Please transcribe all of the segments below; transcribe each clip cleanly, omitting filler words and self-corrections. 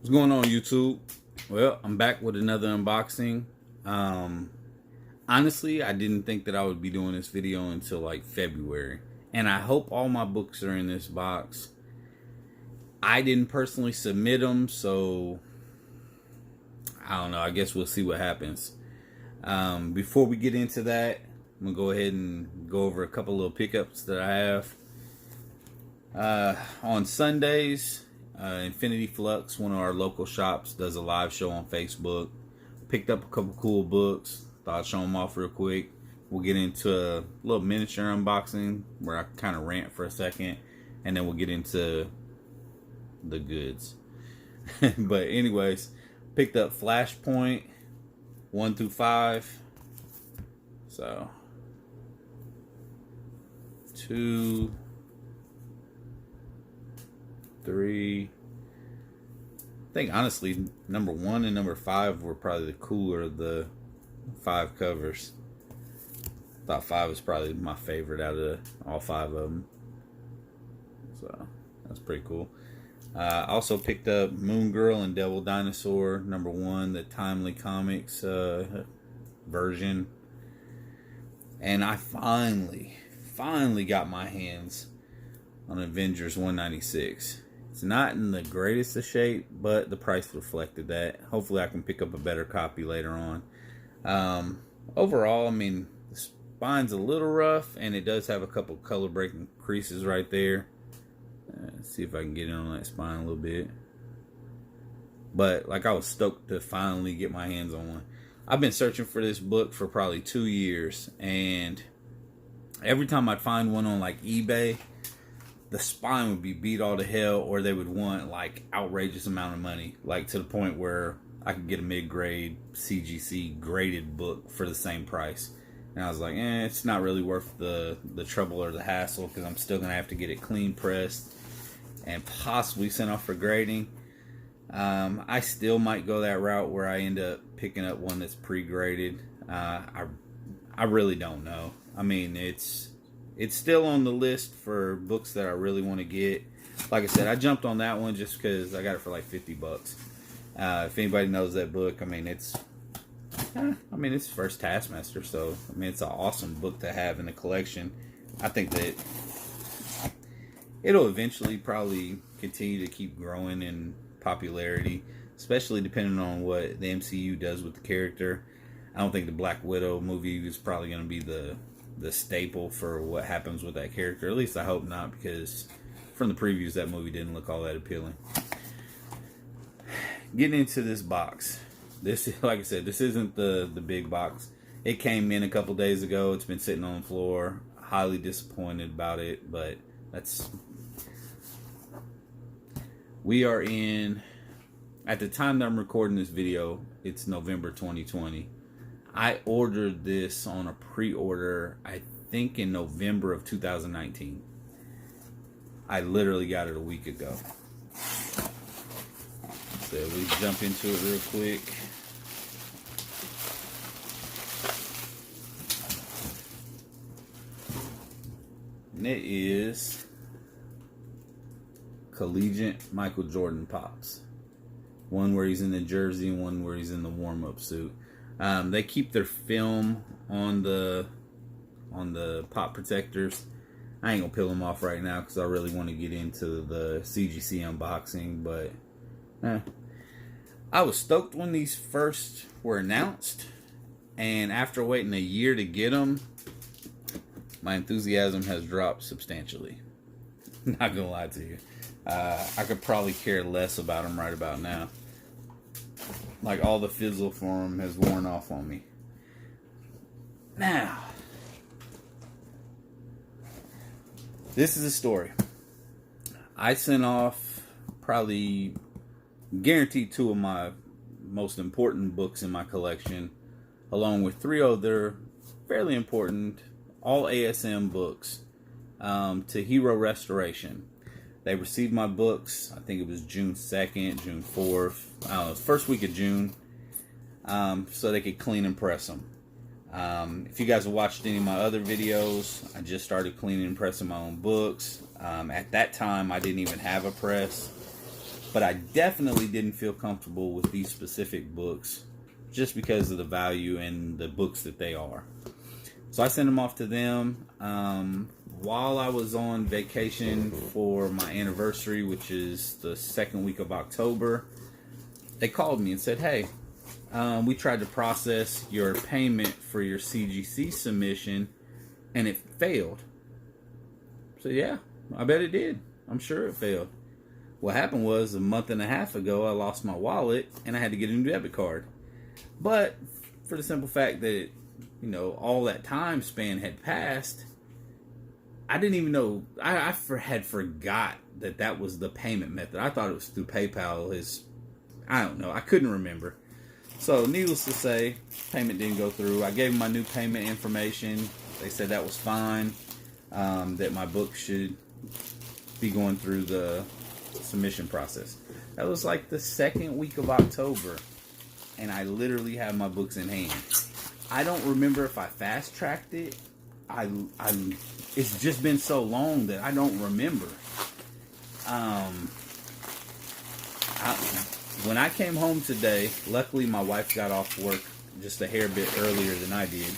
What's going on, YouTube? Well, I'm back with another unboxing. Honestly, I didn't think that I would be doing this video until like February. And I hope all my books are in this box. I didn't personally submit them, so I don't know. I guess we'll see what happens. Before we get into that, I'm going to go ahead and go over a couple little pickups that I have. On Sundays, Infinity Flux, one of our local shops, does a live show on Facebook. Picked up a couple cool books. Thought I'd show them off real quick. We'll get into a little miniature unboxing where I kind of rant for a second, and then we'll get into the goods. But anyways, picked up Flashpoint 1 through 5. So 2, 3. I think honestly number 1 and number 5 were probably the cooler of the 5 covers. Thought 5 was probably my favorite out of all 5 of them. So that's pretty cool. Also picked up Moon Girl and Devil Dinosaur number 1, the Timely Comics version. And I finally got my hands on Avengers 196. It's not in the greatest of shape, but the price reflected that. Hopefully I can pick up a better copy later on. Overall, I mean, the spine's a little rough, and it does have a couple color breaking creases right there. Let's see if I can get in on that spine a little bit. But like, I was stoked to finally get my hands on one. I've been searching for this book for probably 2 years, and every time I'd find one on like eBay, the spine would be beat all to hell, or they would want like outrageous amount of money, like to the point where I could get a mid-grade CGC graded book for the same price. And I was like, it's not really worth the trouble or the hassle, because I'm still gonna have to get it clean pressed and possibly sent off for grading. I still might go that route where I end up picking up one that's pre-graded. I really don't know. I mean, it's still on the list for books that I really want to get. Like I said, I jumped on that one just because I got it for like $50. If anybody knows that book, I mean, it's first Taskmaster, so I mean, it's an awesome book to have in the collection. I think that it'll eventually probably continue to keep growing in popularity, especially depending on what the MCU does with the character. I don't think the Black Widow movie is probably going to be the staple for what happens with that character. At least I hope not, because from the previews, that movie didn't look all that appealing. Getting into this box. This, like I said, this isn't the big box. It came in a couple days ago. It's been sitting on the floor. Highly disappointed about it, but we are in, at the time that I'm recording this video, it's November 2020. I ordered this on a pre-order, I think in November of 2019. I literally got it a week ago. So we jump into it real quick. And it is Collegiate Michael Jordan Pops. One where he's in the jersey and one where he's in the warm-up suit. They keep their film on the pop protectors. I ain't gonna peel them off right now because I really want to get into the CGC unboxing, but I was stoked when these first were announced, and after waiting a year to get them, my enthusiasm has dropped substantially. Not gonna lie to you. I could probably care less about them right about now. Like, all the fizzle for them has worn off on me. Now, this is a story. I sent off probably guaranteed 2 of my most important books in my collection, along with 3 other fairly important all ASM books, to Hero Restoration. They received my books, I think it was June 2nd, June 4th, I don't know, first week of June, so they could clean and press them. If you guys have watched any of my other videos, I just started cleaning and pressing my own books. At that time, I didn't even have a press. But I definitely didn't feel comfortable with these specific books just because of the value and the books that they are. So I sent them off to them. While I was on vacation for my anniversary, which is the second week of October, they called me and said, hey, we tried to process your payment for your CGC submission and it failed. So yeah, I bet it did. I'm sure it failed. What happened was a month and a half ago, I lost my wallet and I had to get a new debit card. But for the simple fact that, you know, all that time span had passed, I didn't even know. I had forgot that that was the payment method. I thought it was through PayPal. I don't know. I couldn't remember. So needless to say, payment didn't go through. I gave them my new payment information. They said that was fine. That my book should be going through the submission process. That was like the second week of October, and I literally have my books in hand. I don't remember if I fast tracked it. It's just been so long that I don't remember. When I came home today, luckily my wife got off work just a hair bit earlier than I did,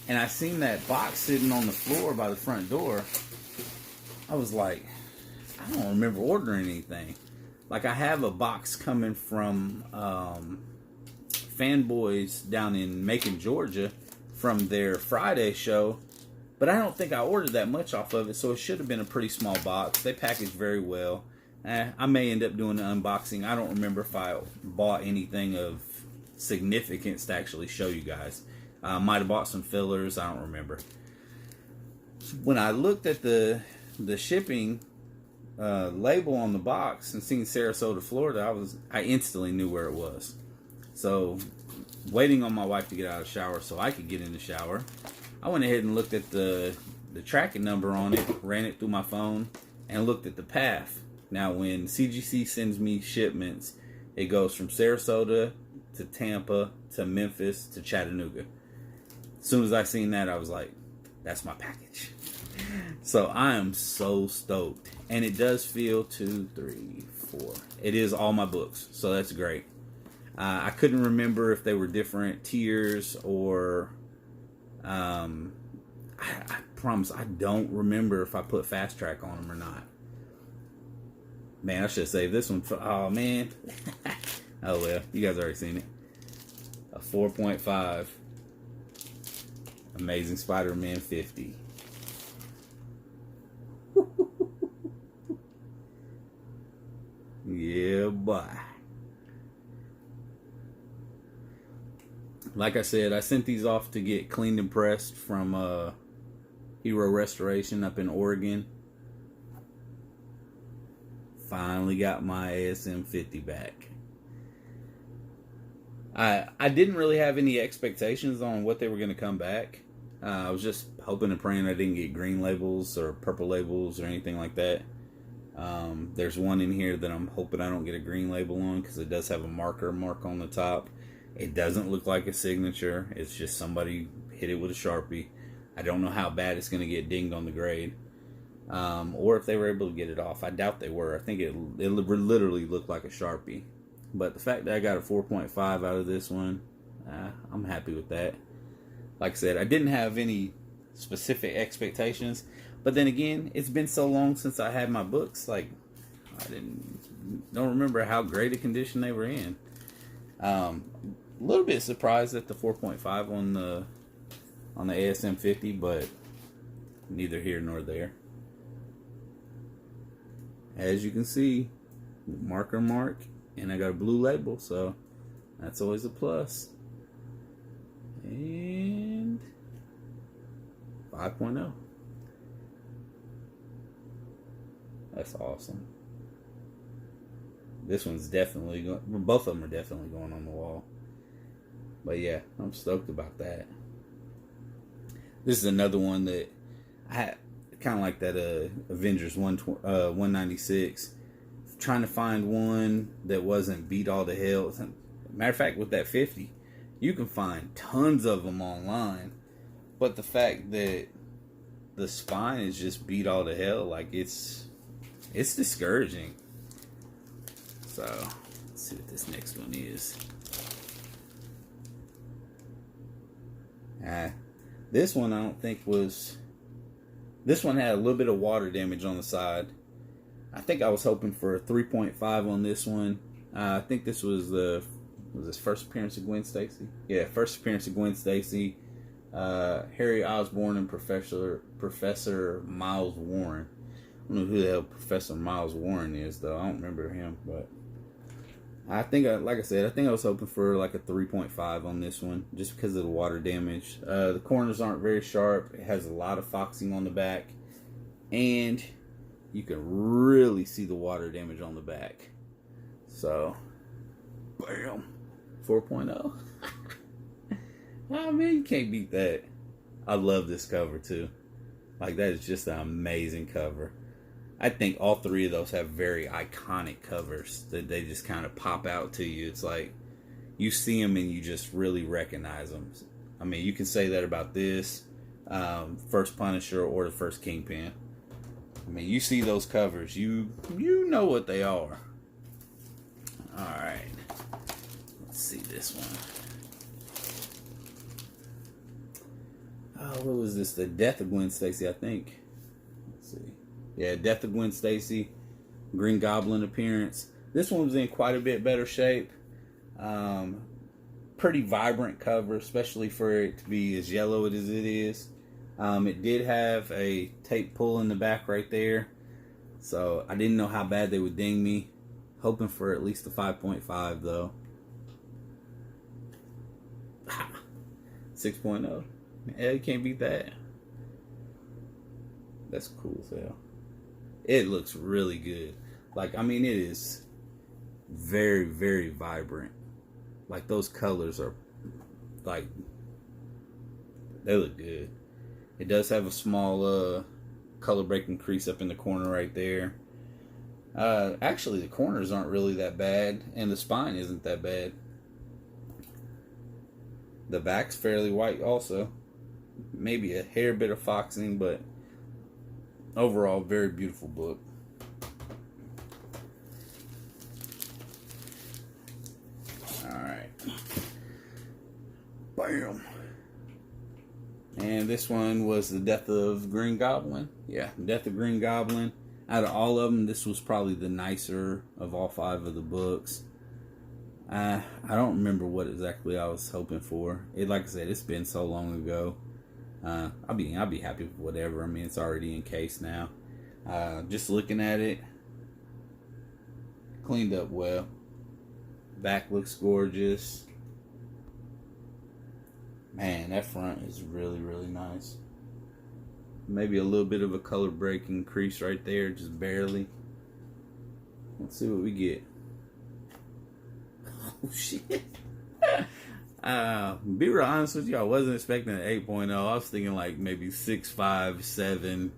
and I seen that box sitting on the floor by the front door. I was like, I don't remember ordering anything. Like, I have a box coming from Fanboys down in Macon, Georgia, from their Friday show, but I don't think I ordered that much off of it, so it should have been a pretty small box. They packaged very well. I may end up doing an unboxing. I don't remember if I bought anything of significance to actually show you guys. I might have bought some fillers. I don't remember. When I looked at the shipping label on the box and seen Sarasota, Florida, I instantly knew where it was. So, waiting on my wife to get out of the shower so I could get in the shower, I went ahead and looked at the tracking number on it, ran it through my phone, and looked at the path. Now, when CGC sends me shipments, it goes from Sarasota to Tampa to Memphis to Chattanooga. As soon as I seen that, I was like, that's my package. So I am so stoked. And it does feel 2, 3, 4. It is all my books, so that's great. I couldn't remember if they were different tiers or... I promise I don't remember if I put fast track on them or not. Man, I should have saved this one for... Oh, man. Oh, well. You guys already seen it. A 4.5. Amazing Spider-Man 50. Yeah, boy. Like I said, I sent these off to get cleaned and pressed from Hero Restoration up in Oregon. Finally got my ASM 50 back. I didn't really have any expectations on what they were going to come back. I was just hoping and praying I didn't get green labels or purple labels or anything like that. There's one in here that I'm hoping I don't get a green label on because it does have a mark on the top. It doesn't look like a signature. It's just somebody hit it with a Sharpie. I don't know how bad it's going to get dinged on the grade. Or if they were able to get it off. I doubt they were. I think it literally looked like a Sharpie. But the fact that I got a 4.5 out of this one, I'm happy with that. Like I said, I didn't have any specific expectations. But then again, it's been so long since I had my books. Like, don't remember how great a condition they were in. A little bit surprised at the 4.5 on the ASM 50, but neither here nor there. As you can see, mark, and I got a blue label, so that's always a plus. And 5.0. That's awesome. This one's definitely going... Both of them are definitely going on the wall. But yeah, I'm stoked about that. This is another one that I had... Kind of like that Avengers 196. Trying to find one that wasn't beat all to hell. Matter of fact, with that 50, you can find tons of them online. But the fact that the spine is just beat all to hell, like it's discouraging. So let's see what this next one is. This one I don't think was. This one had a little bit of water damage on the side. I think I was hoping for a 3.5 on this one. I think this was this first appearance of Gwen Stacy? Yeah, first appearance of Gwen Stacy. Harry Osborn and Professor Miles Warren. I don't know who the hell Professor Miles Warren is, though. I don't remember him, but I think, like I said, I think I was hoping for like a 3.5 on this one, just because of the water damage. The corners aren't very sharp. It has a lot of foxing on the back, and you can really see the water damage on the back. So, bam, 4.0. Oh man, you can't beat that. I love this cover too. Like, that is just an amazing cover. I think all three of those have very iconic covers that they just kind of pop out to you. It's like you see them and you just really recognize them. I mean, you can say that about this, first Punisher or the first Kingpin. I mean, you see those covers, you know what they are. All right, let's see this one. Oh, what was this? The Death of Gwen Stacy, I think. Let's see. Yeah, Death of Gwen Stacy, Green Goblin appearance. This one was in quite a bit better shape. Pretty vibrant cover, especially for it to be as yellow as it is. It did have a tape pull in the back right there. So I didn't know how bad they would ding me. Hoping for at least a 5.5 though. 6.0. Yeah, you can't beat that. That's cool as hell. It looks really good. Like, I mean, it is very, very vibrant. Like, those colors are, like, they look good. It does have a small color breaking crease up in the corner right there. Actually, the corners aren't really that bad, and the spine isn't that bad. The back's fairly white also. Maybe a hair bit of foxing, but overall, very beautiful book. Alright. Bam. And this one was the Death of Green Goblin. Yeah, Death of Green Goblin. Out of all of them, this was probably the nicer of all 5 of the books. I don't remember what exactly I was hoping for. Like I said, it's been so long ago. I'll be happy with whatever. I mean, it's already encased now. Just looking at it, cleaned up well. Back looks gorgeous. Man, that front is really, really nice. Maybe a little bit of a color breaking crease right there, just barely. Let's see what we get. Oh shit. Be real honest with you, I wasn't expecting an 8.0. I was thinking like maybe 6.5, 7.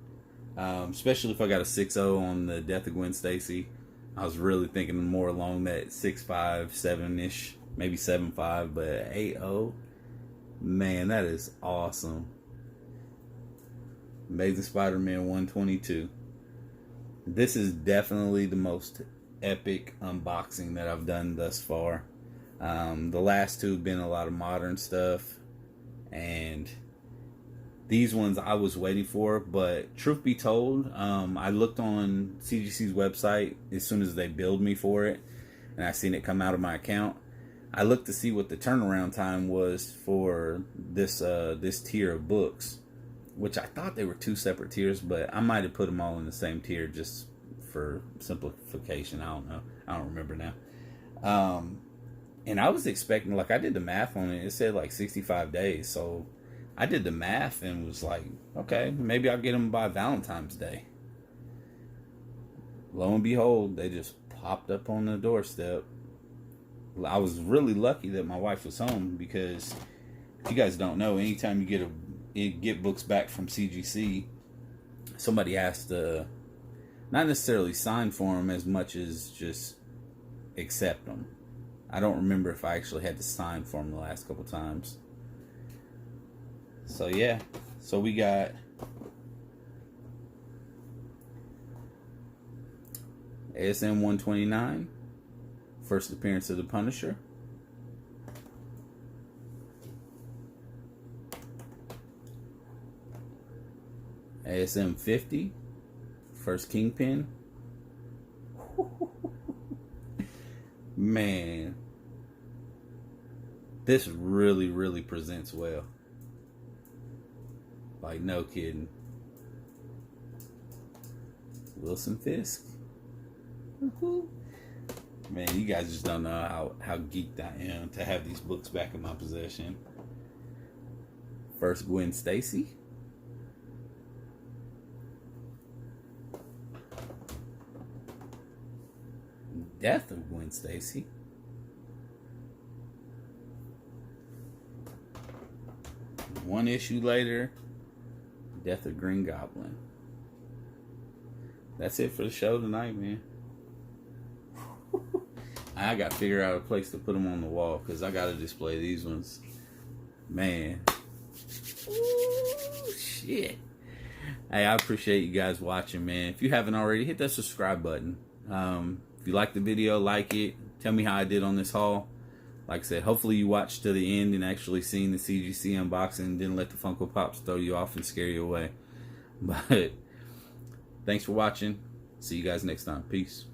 Especially if I got a 6.0 on the Death of Gwen Stacy. I was really thinking more along that 6.5, 7-ish, maybe 7.5, but 8.0. Man, that is awesome. Amazing Spider-Man 122. This is definitely the most epic unboxing that I've done thus far. The last 2 have been a lot of modern stuff, and these ones I was waiting for, but truth be told, I looked on CGC's website as soon as they billed me for it, and I seen it come out of my account. I looked to see what the turnaround time was for this tier of books, which I thought they were 2 separate tiers, but I might have put them all in the same tier just for simplification. I don't know. I don't remember now. And I was expecting, like, I did the math on it. It said like 65 days. So I did the math and was like, okay, maybe I'll get them by Valentine's Day. Lo and behold, they just popped up on the doorstep. I was really lucky that my wife was home, because if you guys don't know, anytime you get books back from CGC, somebody has to not necessarily sign for them as much as just accept them. I don't remember if I actually had to sign for them the last couple times. So yeah, so we got ASM 129, First appearance of the Punisher. ASM 50. First Kingpin. Man, this really presents well. Like, no kidding. Wilson Fisk. Man, you guys just don't know how geeked I am to have these books back in my possession. First Gwen Stacy. Death of Gwen Stacy. One issue later, Death of Green Goblin. That's it for the show tonight, man. I got to figure out a place to put them on the wall because I got to display these ones. Man. Ooh, shit. Hey, I appreciate you guys watching, man. If you haven't already, hit that subscribe button. If you like the video, like it. Tell me how I did on this haul. Like I said, hopefully you watched to the end and actually seen the CGC unboxing and didn't let the Funko Pops throw you off and scare you away. But thanks for watching. See you guys next time. Peace.